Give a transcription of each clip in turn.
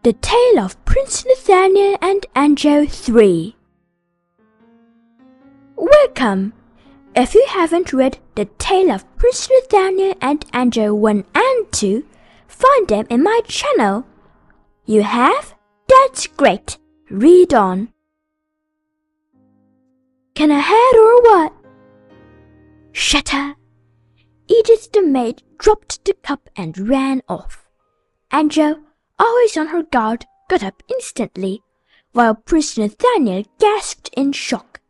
The Tale of Prince Nathaniel and Angel 3. Welcome! If you haven't read The Tale of Prince Nathaniel and Angel 1 and 2, find them in my channel. You have? That's great! Read on. Can I head or what? Shut. Edith the maid dropped the cup and ran off. Angel, always on her guard, got up instantly, while Prince Nathaniel gasped in shock.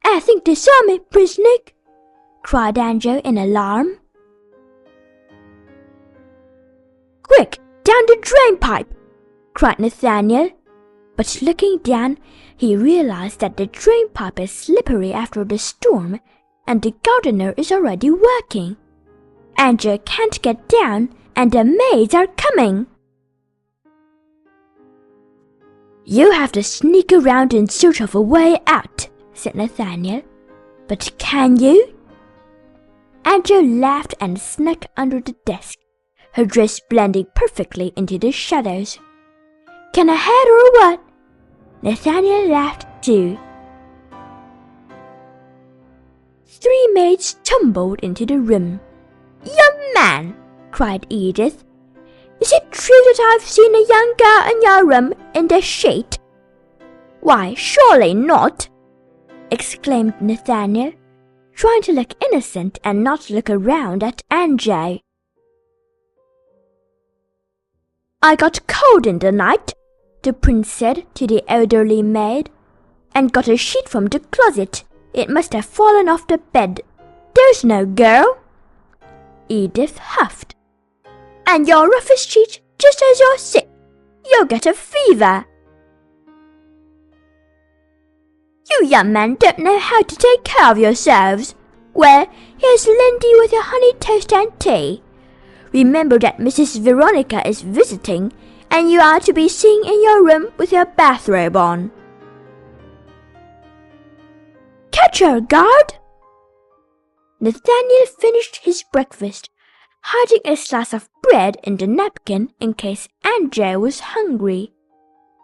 I think they saw me, Prince Nick, cried Angel in alarm. Quick, down the drain pipe, cried Nathaniel. But looking down, he realized that the drain pipe is slippery after the storm, and the gardener is already working. Angel can't get down, and the maids are coming. You have to sneak around in search of a way out, said Nathaniel. But can you? Angel laughed and snuck under the desk, her dress blending perfectly into the shadows. Can I head or what? Nathaniel laughed too. 3 maids tumbled into the room. Young man, cried Edith. Is it true that I've seen a young girl in your room in the sheet? Why, surely not, exclaimed Nathaniel, trying to look innocent and not look around at Angel. I got cold in the night, the prince said to the elderly maid, and got a sheet from the closet. It must have fallen off the bed. There's no girl. Edith huffed. And you're rough as sheet just as you're sick. You'll get a fever. You young men don't know how to take care of yourselves. Well, here's Lindy with your honey toast and tea. Remember that Mrs. Veronica is visiting, and you are to be seen in your room with your bathrobe on. Catch her, guard! Nathaniel finished his breakfast, hiding a slice of bread in the napkin in case Angel was hungry.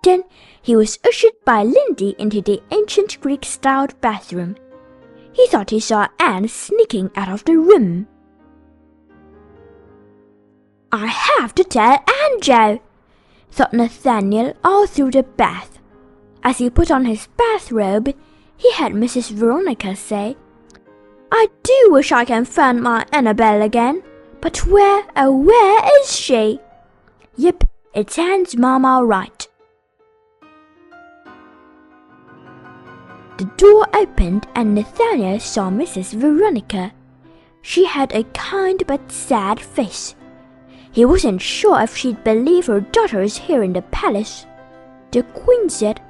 Then he was ushered by Lindy into the ancient Greek-styled bathroom. He thought he saw Anne sneaking out of the room. I have to tell Angel, thought Nathaniel all through the bath. As he put on his bathrobe, he heard Mrs. Veronica say, I do wish I can find my Annabelle again. But where is she? Yep, it's Anne's mom all right. The door opened and Nathaniel saw Mrs. Veronica. She had a kind but sad face. He wasn't sure if she'd believe her daughters here in the palace. The queen said,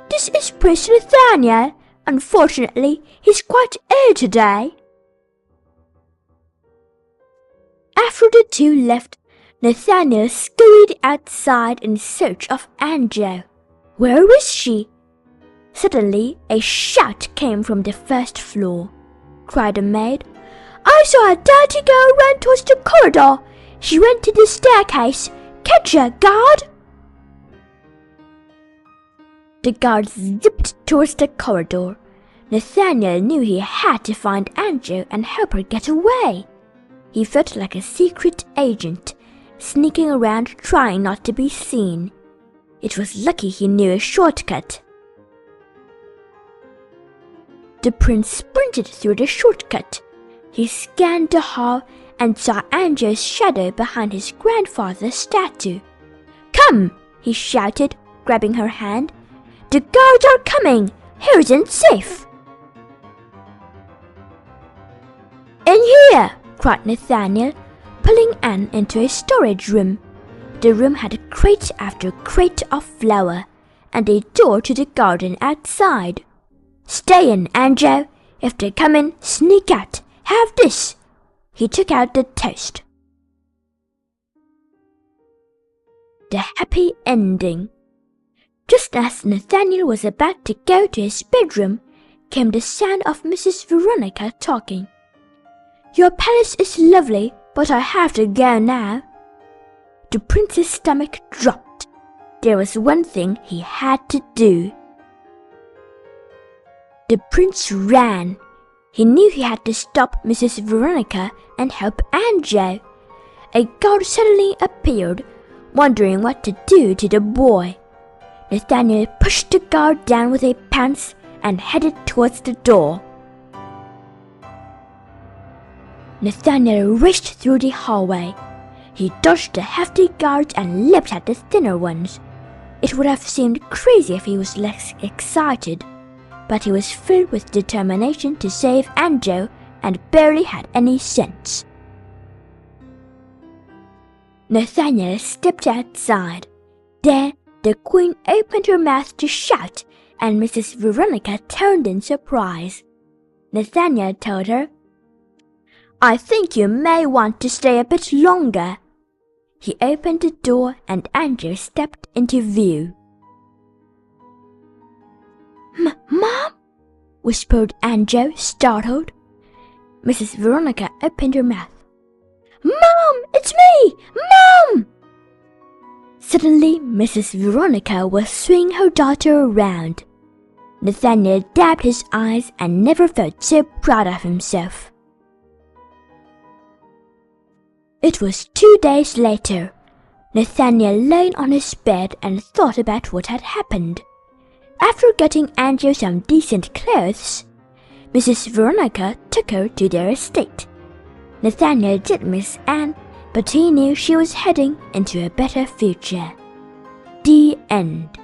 This is Prince Nathaniel. Unfortunately, he's quite ill today. After the two left, Nathaniel scurried outside in search of Angel. Where is she? Suddenly, a shout came from the first floor. Cried the maid. I saw a dirty girl run towards the corridor. She went to the staircase. Catch her, guard! The guard zipped towards the corridor. Nathaniel knew he had to find Angel and help her get away. He felt like a secret agent, sneaking around trying not to be seen. It was lucky he knew a shortcut. The prince sprinted through the shortcut. He scanned the hall and saw Angel's shadow behind his grandfather's statue. Come, he shouted, grabbing her hand. The guards are coming! Here isn't safe! In here! Cried Nathaniel, pulling Anne into a storage room. The room had crate after crate of flour, and a door to the garden outside. Stay in, Angel. If they come in, sneak out. Have this. He took out the toast. The happy ending. Just as Nathaniel was about to go to his bedroom, came the sound of Mrs. Veronica talking. Your palace is lovely, but I have to go now. The prince's stomach dropped. there was one thing he had to do. The prince ran. He knew he had to stop Mrs. Veronica and help Andrew. A guard suddenly appeared, wondering what to do to the boy. Nathaniel pushed the guard down with a pounce and headed towards the door. Nathaniel raced through the hallway. He dodged the hefty guards and leapt at the thinner ones. It would have seemed crazy if he was less excited, but he was filled with determination to save Andrew and barely had any sense. Nathaniel stepped outside. There, the queen opened her mouth to shout, and Mrs. Veronica turned in surprise. Nathaniel told her, "I think you may want to stay a bit longer." He opened the door and Andrew stepped into view. "Mom?" whispered Andrew, startled. Mrs. Veronica opened her mouth. "Mom, it's me! Mom!" Suddenly, Mrs. Veronica was swinging her daughter around. Nathaniel dabbed his eyes and never felt so proud of himself. It was 2 days later. Nathaniel lay on his bed and thought about what had happened. After getting Andrew some decent clothes, Mrs. Veronica took her to their estate. Nathaniel did miss Anne, but he knew she was heading into a better future. The end.